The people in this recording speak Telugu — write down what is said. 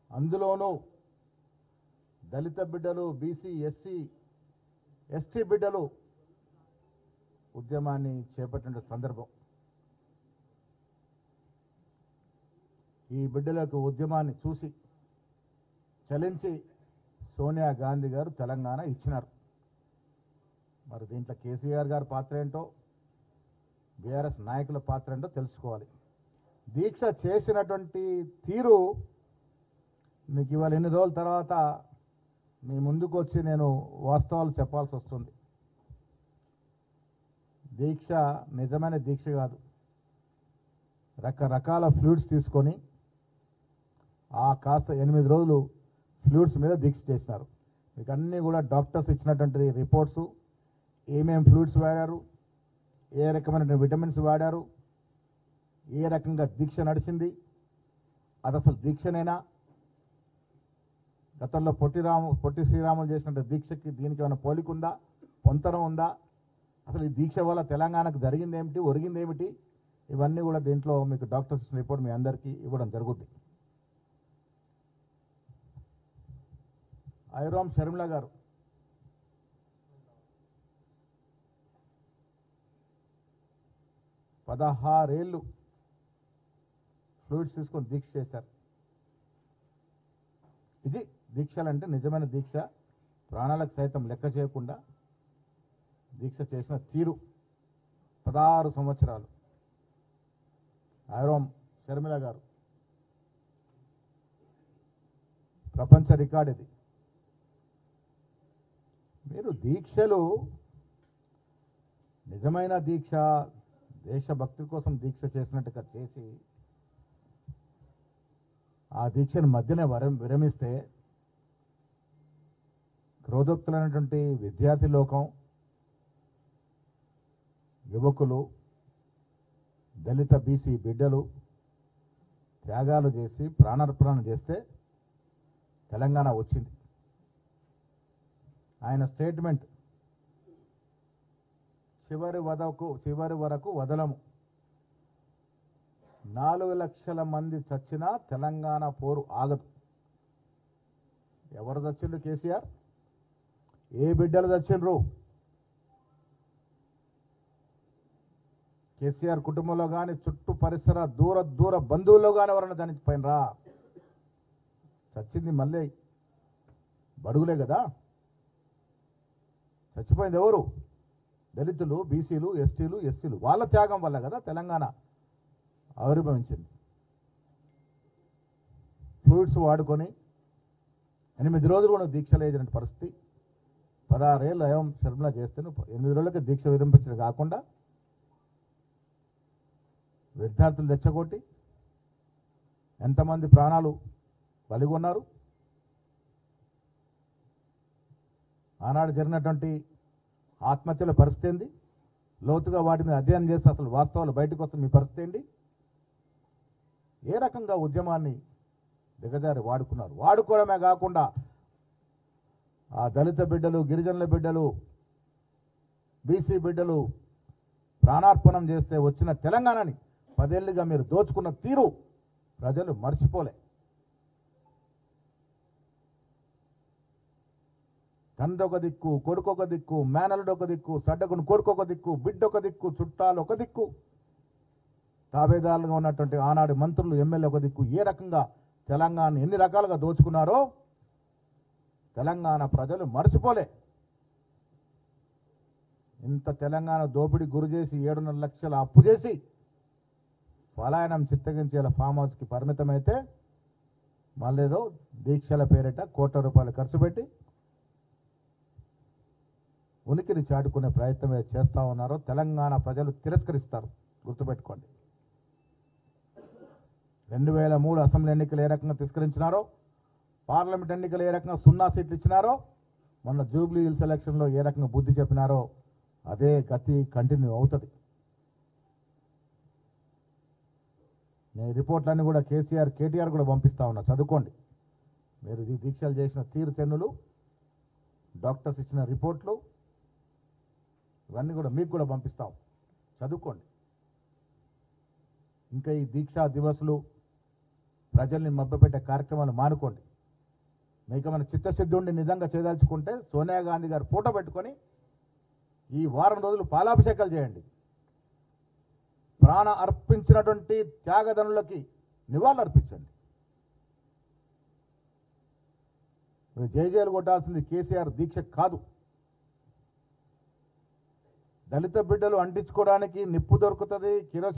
అందులోనూ దళిత బిడ్డలు, బీసీ, ఎస్సీ, ఎస్టీ బిడ్డలు ఉద్యమాన్ని చేపట్టిన సందర్భం. ఈ బిడ్డలకు ఉద్యమాన్ని చూసి చలించి సోనియా గాంధీ గారు తెలంగాణ ఇచ్చినారు. మరి దీంట్లో కేసీఆర్ గారి పాత్ర ఏంటో, బీఆర్ఎస్ నాయకుల పాత్ర ఏంటో తెలుసుకోవాలి. దీక్ష చేసినటువంటి తీరు మీకు ఇవాళ ఎన్ని రోజుల తర్వాత మీ ముందుకు వచ్చి నేను వాస్తవాలు చెప్పాల్సి వస్తుంది. దీక్ష నిజమైన దీక్ష కాదు. రకరకాల ఫ్లూయిడ్స్ తీసుకొని కాస్త 8 రోజులు ఫ్లూయిడ్స్ మీద దీక్ష చేసినారు. మీకు అన్నీ కూడా డాక్టర్స్ ఇచ్చినటువంటి రిపోర్ట్స్, ఏమేమి ఫ్లూయిడ్స్ వాడారు, ఏ రకమైన విటమిన్స్ వాడారు, ఏ రకంగా దీక్ష నడిచింది, అది అసలు దీక్షనేనా, గతంలో పొట్టి శ్రీరాములు చేసినట్టు దీక్షకి దీనికి ఏమైనా పోలిక ఉందా, పొంతన ఉందా, అసలు ఈ దీక్ష వల్ల తెలంగాణకు జరిగిందేమిటి, ఒరిగిందేమిటి, ఇవన్నీ కూడా దీంట్లో మీకు డాక్టర్స్ ఇచ్చిన రిపోర్ట్ మీ అందరికీ ఇవ్వడం జరుగుతుంది. ఐరోమ్ షర్మిల గారు పదహారేళ్ళు ఫ్లూయిడ్స్ తీసుకొని దీక్ష చేశారు. ఇది దీక్షలంటే నిజమైన దీక్ష. ప్రాణాలకు సైతం లెక్క చేయకుండా దీక్ష చేసిన తీరు. 16 సంవత్సరాలు ఐరోమ్ షర్మిల గారు ప్రపంచ రికార్డ్ ఇది. మీరు దీక్షలు నిజమైన దీక్ష, దేశభక్తి కోసం దీక్ష చేసినట్టుగా చేసి ఆ దీక్షను మధ్యనే విరమిస్తే క్రోధోక్తులైనటువంటి విద్యార్థి లోకం, యువకులు, దళిత బీసీ బిడ్డలు త్యాగాలు చేసి ప్రాణార్పణ చేస్తే తెలంగాణ వచ్చింది. ఆయన స్టేట్మెంట్ చివరి వరకు వదలము, 4 లక్షల మంది చచ్చినా తెలంగాణ పోరు ఆగదు. ఎవరు చచ్చిండ్రు? కేసీఆర్. ఏ బిడ్డలు చచ్చిండ్రు? కేసీఆర్ కుటుంబంలో కానీ, చుట్టూ పరిసర దూర బంధువుల్లో కానీ ఎవరన్నా చనిపోయినరా? చచ్చింది మళ్ళీ బడుగులే కదా. చచ్చిపోయింది ఎవరు? దళితులు, బీసీలు, ఎస్టీలు, ఎస్సీలు. వాళ్ళ త్యాగం వల్ల కదా తెలంగాణ ఆవిర్భవించింది. ఫ్లూయిడ్స్ వాడుకొని 8 రోజులు కూడా దీక్ష లేదని పరిస్థితి. 16 ఏళ్ళు ఐరోమ్ షర్మిల చేస్తే 8 రోజులకి దీక్ష విరమించడం కాకుండా విద్యార్థులు తెచ్చగొట్టి ఎంతమంది ప్రాణాలు బలిగొన్నారు. ఆనాడు జరిగినటువంటి ఆత్మహత్యల పరిస్థితి ఏంది? లోతుగా వాటి మీద అధ్యయనం చేస్తే అసలు వాస్తవాలు బయటకు వస్తే మీ పరిస్థితి ఏంటి? ఏ రకంగా ఉద్యమాన్ని దిగజారి వాడుకున్నారు. వాడుకోవడమే కాకుండా ఆ దళిత బిడ్డలు, గిరిజనుల బిడ్డలు, బీసీ బిడ్డలు ప్రాణార్పణం చేస్తే వచ్చిన తెలంగాణని 10 ఏళ్ళుగా మీరు దోచుకున్న తీరు ప్రజలు మర్చిపోలే. తండ్రి ఒక దిక్కు, కొడుకు ఒక దిక్కు, మేనలుడు ఒక దిక్కు, సడ్డకుని కొడుకు ఒక దిక్కు, బిడ్డ ఒక దిక్కు, చుట్టాలు ఒక దిక్కు, తాబేదారులుగా ఉన్నటువంటి ఆనాడు మంత్రులు, ఎమ్మెల్యే ఒక దిక్కు. ఏ రకంగా తెలంగాణ ఎన్ని రకాలుగా దోచుకున్నారో తెలంగాణ ప్రజలు మర్చిపోలే. ఇంత తెలంగాణ దోపిడీ గురి చేసి 7.5 లక్షల అప్పు చేసి పలాయనం చిత్తగించేలా ఫామ్ హౌస్కి పరిమితమైతే మళ్ళేదో దీక్షల పేరిట ₹1 కోట్ల ఖర్చు పెట్టి ఉనికిని చాటుకునే ప్రయత్నమే చేస్తూ ఉన్నారో తెలంగాణ ప్రజలు తిరస్కరిస్తారు. గుర్తుపెట్టుకోండి. 2003 అసెంబ్లీ ఎన్నికలు ఏ రకంగా తిరస్కరించినారో, పార్లమెంట్ ఎన్నికలు ఏ రకంగా 0 సీట్లు ఇచ్చినారో, మొన్న జూబ్లీ హిల్స్ ఎలక్షన్లో ఏ రకంగా బుద్ధి చెప్పినారో అదే గతి కంటిన్యూ అవుతుంది. నేను రిపోర్ట్లన్నీ కూడా కేటీఆర్ కూడా పంపిస్తా ఉన్నా, చదువుకోండి. మీరు ఈ దీక్షలు చేసిన తీరు తెన్నులు, డాక్టర్స్ ఇచ్చిన రిపోర్ట్లు ఇవన్నీ కూడా మీకు కూడా పంపిస్తాం, చదువుకోండి. ఇంకా ఈ దీక్షా దివస్లు ప్రజల్ని మభ్యపెట్టే కార్యక్రమాలు మానుకోండి. మీకు మన చిత్తశుద్ధి ఉండి నిజంగా చేయదలుచుకుంటే సోనియా గాంధీ గారు ఫోటో పెట్టుకొని ఈ వారం రోజులు పాలాభిషేకాలు చేయండి. ప్రాణ అర్పించినటువంటి త్యాగదనులకి నివాళులు అర్పించండి. జయజయలు కొట్టాల్సింది కేసీఆర్ దీక్ష కాదు. దళిత బిడ్డలు అంటించుకోవడానికి నిప్పు దొరుకుతుంది, కిరోసిన్